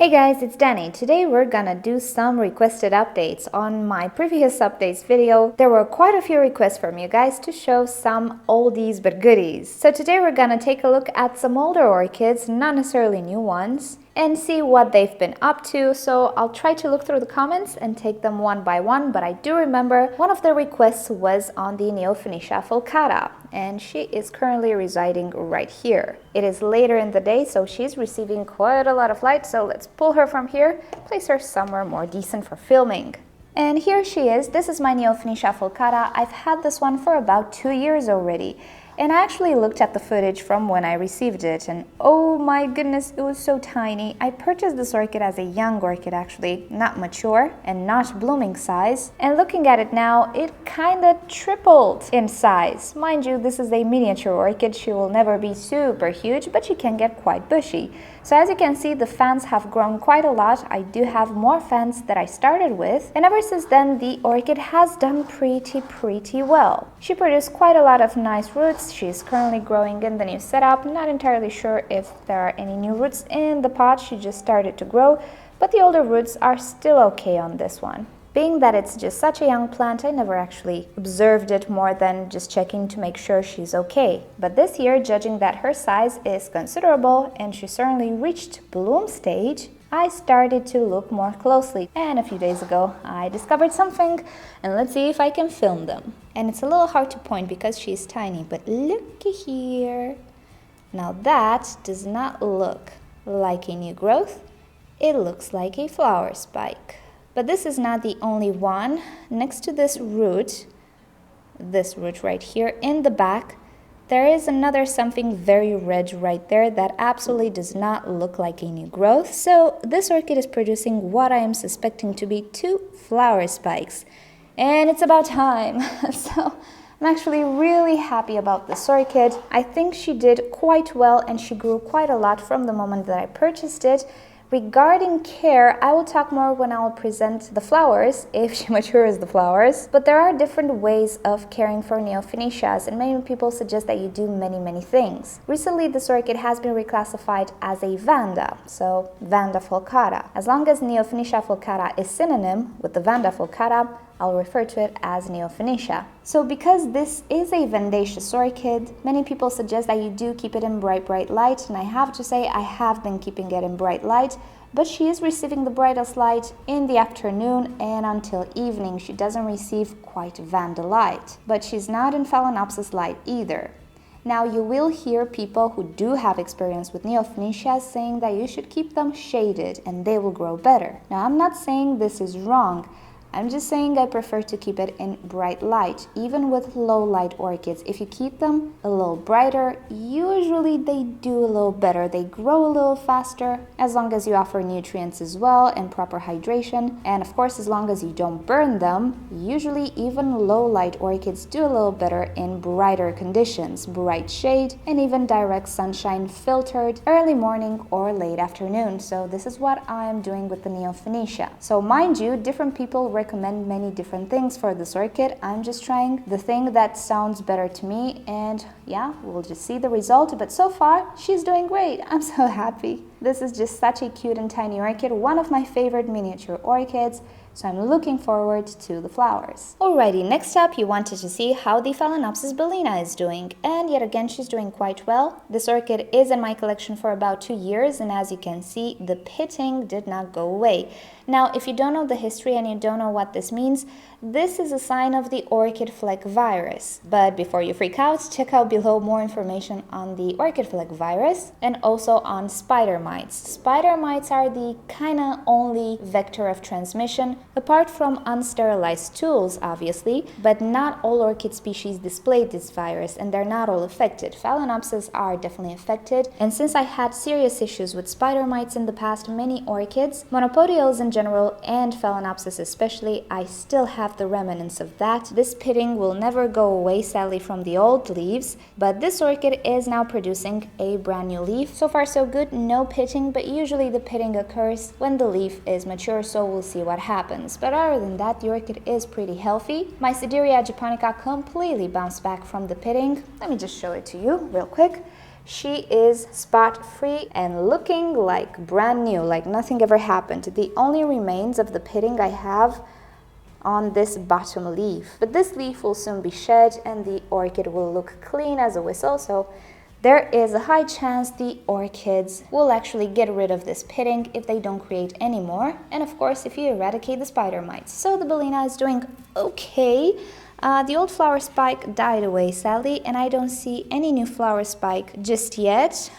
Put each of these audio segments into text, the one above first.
Hey guys, it's Danny. Today we're gonna do some requested updates. On my previous updates video, there were quite a few requests from you guys to show some oldies but goodies. So today we're gonna take a look at some older orchids, not necessarily new ones, and see what they've been up to. So I'll try to look through the comments and take them one by one, but I do remember one of the requests was on the Neofinetia falcata, and she is currently residing right here. It is later in the day, so she's receiving quite a lot of light, so let's pull her from here, place her somewhere more decent for filming. And here she is. This is my Neofinetia falcata. I've had this one for about 2 years already. And I actually looked at the footage from when I received it, and oh my goodness, it was so tiny. I purchased this orchid as a young orchid actually, not mature and not blooming size. And looking at it now, it kinda tripled in size. Mind you, this is a miniature orchid. She will never be super huge, but she can get quite bushy. So as you can see, the fans have grown quite a lot. I do have more fans that I started with, and ever since then the orchid has done pretty well. She produced quite a lot of nice roots. She's currently growing in the new setup. Not entirely sure if there are any new roots in the pot. She just started to grow, but the older roots are still okay on this one. Being that it's just such a young plant, I never actually observed it more than just checking to make sure she's okay. But this year, judging that her size is considerable and she certainly reached bloom stage, I started to look more closely. And a few days ago, I discovered something, and let's see if I can film them. And it's a little hard to point because she's tiny, but look here. Now that does not look like a new growth. It looks like a flower spike. But this is not the only one. Next to this root right here in the back, there is another something very red right there that absolutely does not look like a new growth. So this orchid is producing what I am suspecting to be 2 flower spikes. And it's about time. So I'm actually really happy about this orchid. I think she did quite well and she grew quite a lot from the moment that I purchased it. Regarding care, I will talk more when I will present the flowers, if she matures the flowers. But there are different ways of caring for Neofinetias, and many people suggest that you do many things. Recently, this orchid has been reclassified as a Vanda, so Vanda falcata. As long as Neofinetia falcata is synonym with the Vanda falcata, I'll refer to it as Neofinetia. So because this is a Vandaceous orchid, many people suggest that you do keep it in bright light, and I have to say I have been keeping it in bright light, but she is receiving the brightest light in the afternoon and until evening. She doesn't receive quite Vanda light, but she's not in Phalaenopsis light either. Now you will hear people who do have experience with Neofinetias saying that you should keep them shaded and they will grow better. Now I'm not saying this is wrong. I'm just saying I prefer to keep it in bright light, even with low light orchids. If you keep them a little brighter, usually they do a little better. They grow a little faster, as long as you offer nutrients as well and proper hydration. And of course, as long as you don't burn them, usually even low light orchids do a little better in brighter conditions, bright shade, and even direct sunshine filtered early morning or late afternoon. So this is what I'm doing with the Neofinetia. So mind you, different people recommend many different things for this orchid. I'm just trying the thing that sounds better to me, and yeah, we'll just see the result. But so far, she's doing great. I'm so happy. This is just such a cute and tiny orchid, one of my favorite miniature orchids. So I'm looking forward to the flowers. Alrighty, next up you wanted to see how the Phalaenopsis bellina is doing, and yet again she's doing quite well. This orchid is in my collection for about 2 years, and as you can see, the pitting did not go away. Now, if you don't know the history and you don't know what this means, this is a sign of the orchid fleck virus. But before you freak out, check out below more information on the orchid fleck virus and also on spider mites. Spider mites are the kinda only vector of transmission, apart from unsterilized stools, obviously, but not all orchid species display this virus and they're not all affected. Phalaenopsis are definitely affected, and since I had serious issues with spider mites in the past, many orchids, monopodials in general and Phalaenopsis especially, I still have the remnants of that. This pitting will never go away sadly from the old leaves, but this orchid is now producing a brand new leaf. So far so good, no pitting, but usually the pitting occurs when the leaf is mature, so we'll see what happens. But other than that, the orchid is pretty healthy. My Sideria japonica completely bounced back from the pitting. Let me just show it to you real quick. She is spot-free and looking like brand new, like nothing ever happened. The only remains of the pitting I have on this bottom leaf. But this leaf will soon be shed and the orchid will look clean as a whistle, so there is a high chance the orchids will actually get rid of this pitting if they don't create any more. And of course, if you eradicate the spider mites. So the bellina is doing okay. The old flower spike died away sadly, and I don't see any new flower spike just yet.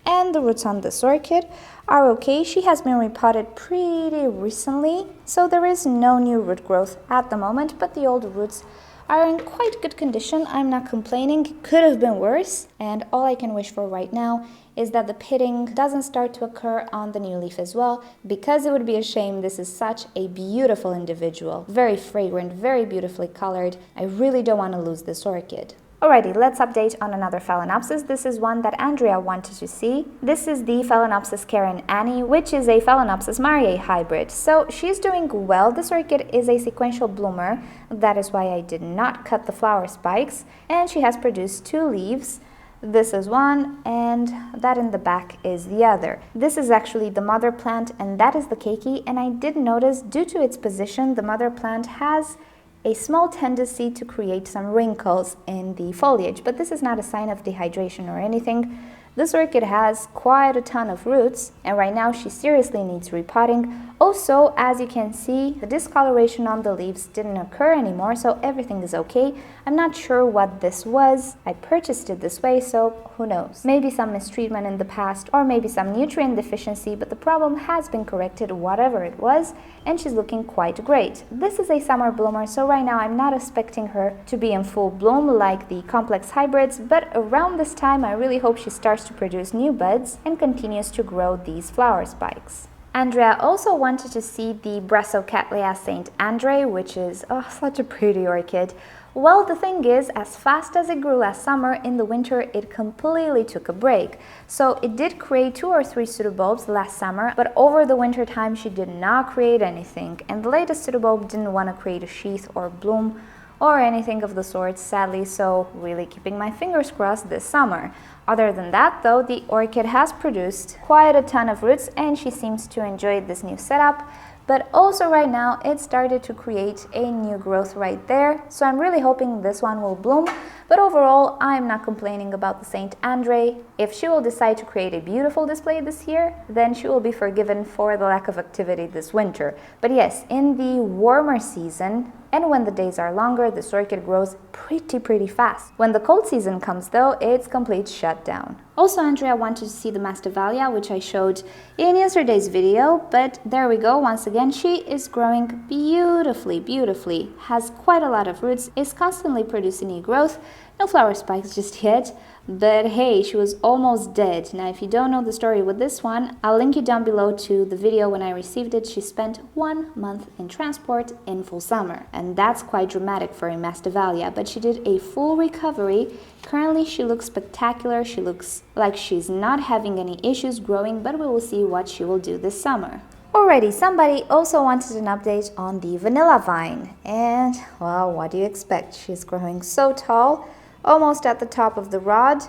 And the roots on this orchid are okay. She has been repotted pretty recently, so there is no new root growth at the moment, but the old roots are in quite good condition. I'm not complaining. Could have been worse, and all I can wish for right now is that the pitting doesn't start to occur on the new leaf as well, because it would be a shame. This is such a beautiful individual, very fragrant, very beautifully colored. I really don't want to lose this orchid. Alrighty, let's update on another Phalaenopsis. This is one that Andrea wanted to see. This is the Phalaenopsis Karen Annie, which is a Phalaenopsis mariae hybrid. So she's doing well. This orchid is a sequential bloomer. That is why I did not cut the flower spikes. And she has produced 2 leaves. This is one, and that in the back is the other. This is actually the mother plant, and that is the keiki. And I did notice, due to its position, the mother plant has a small tendency to create some wrinkles in the foliage, but this is not a sign of dehydration or anything. This orchid has quite a ton of roots, and right now she seriously needs repotting. Also, as you can see, the discoloration on the leaves didn't occur anymore, so everything is okay. I'm not sure what this was. I purchased it this way, so who knows? Maybe some mistreatment in the past, or maybe some nutrient deficiency, but the problem has been corrected, whatever it was, and she's looking quite great. This is a summer bloomer, so right now I'm not expecting her to be in full bloom like the complex hybrids, but around this time I really hope she starts to produce new buds and continues to grow these flower spikes. Andrea also wanted to see the Brassocattleya St. Andre, which is such a pretty orchid. Well, the thing is, as fast as it grew last summer, in the winter it completely took a break. So it did create 2 or 3 pseudobulbs last summer, but over the winter time she did not create anything. And the latest pseudobulb didn't want to create a sheath or bloom or anything of the sort, sadly, so really keeping my fingers crossed this summer. Other than that, though, the orchid has produced quite a ton of roots and she seems to enjoy this new setup. But also right now it started to create a new growth right there, so I'm really hoping this one will bloom. But overall, I'm not complaining about the St. Andre. If she will decide to create a beautiful display this year, then she will be forgiven for the lack of activity this winter. But yes, in the warmer season, and when the days are longer, this orchid grows pretty fast. When the cold season comes though, it's complete shutdown. Also, Andrea wanted to see the Masdevallia, which I showed in yesterday's video, but there we go. Once again, she is growing beautifully, has quite a lot of roots, is constantly producing new growth. No flower spikes just yet, but hey, she was almost dead. Now, if you don't know the story with this one, I'll link you down below to the video when I received it. She spent 1 month in transport in full summer, and that's quite dramatic for a Masdevallia, but she did a full recovery. Currently, she looks spectacular. She looks like she's not having any issues growing, but we will see what she will do this summer. Alrighty, somebody also wanted an update on the vanilla vine, and well, what do you expect? She's growing so tall, almost at the top of the rod,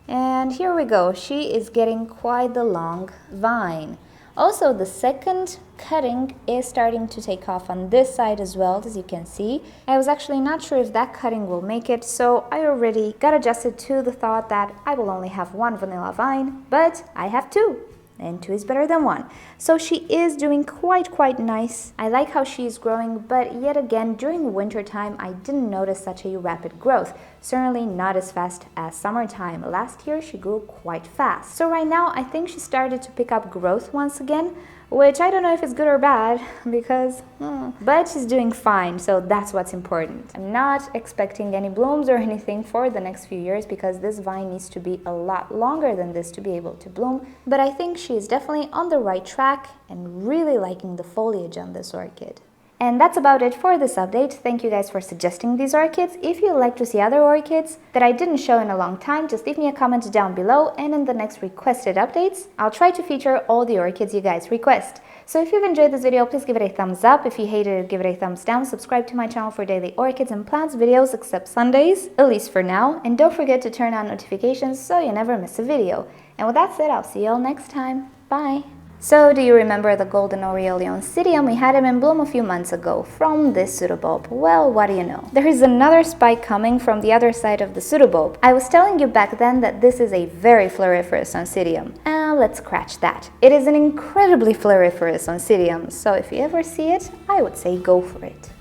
and here we go. She is getting quite the long vine. Also, the second cutting is starting to take off on this side as well, as you can see. I was actually not sure if that cutting will make it, so I already got adjusted to the thought that I will only have 1 vanilla vine, but I have 2. And 2 is better than 1. So she is doing quite nice. I like how she is growing, but yet again, during winter time, I didn't notice such a rapid growth. Certainly not as fast as summertime. Last year, she grew quite fast. So right now, I think she started to pick up growth once again, which I don't know if it's good or bad, because, but she's doing fine, so that's what's important. I'm not expecting any blooms or anything for the next few years, because this vine needs to be a lot longer than this to be able to bloom, but I think she is definitely on the right track and really liking the foliage on this orchid. And that's about it for this update. Thank you guys for suggesting these orchids. If you'd like to see other orchids that I didn't show in a long time, just leave me a comment down below, and in the next requested updates, I'll try to feature all the orchids you guys request. So if you've enjoyed this video, please give it a thumbs up. If you hated it, give it a thumbs down. Subscribe to my channel for daily orchids and plants videos, except Sundays, at least for now. And don't forget to turn on notifications so you never miss a video. And with that said, I'll see you all next time. Bye! So, do you remember the golden aureole oncidium? We had him in bloom a few months ago from this pseudobulb. Well, what do you know? There is another spike coming from the other side of the pseudobulb. I was telling you back then that this is a very floriferous oncidium. Let's scratch that. It is an incredibly floriferous oncidium, so if you ever see it, I would say go for it.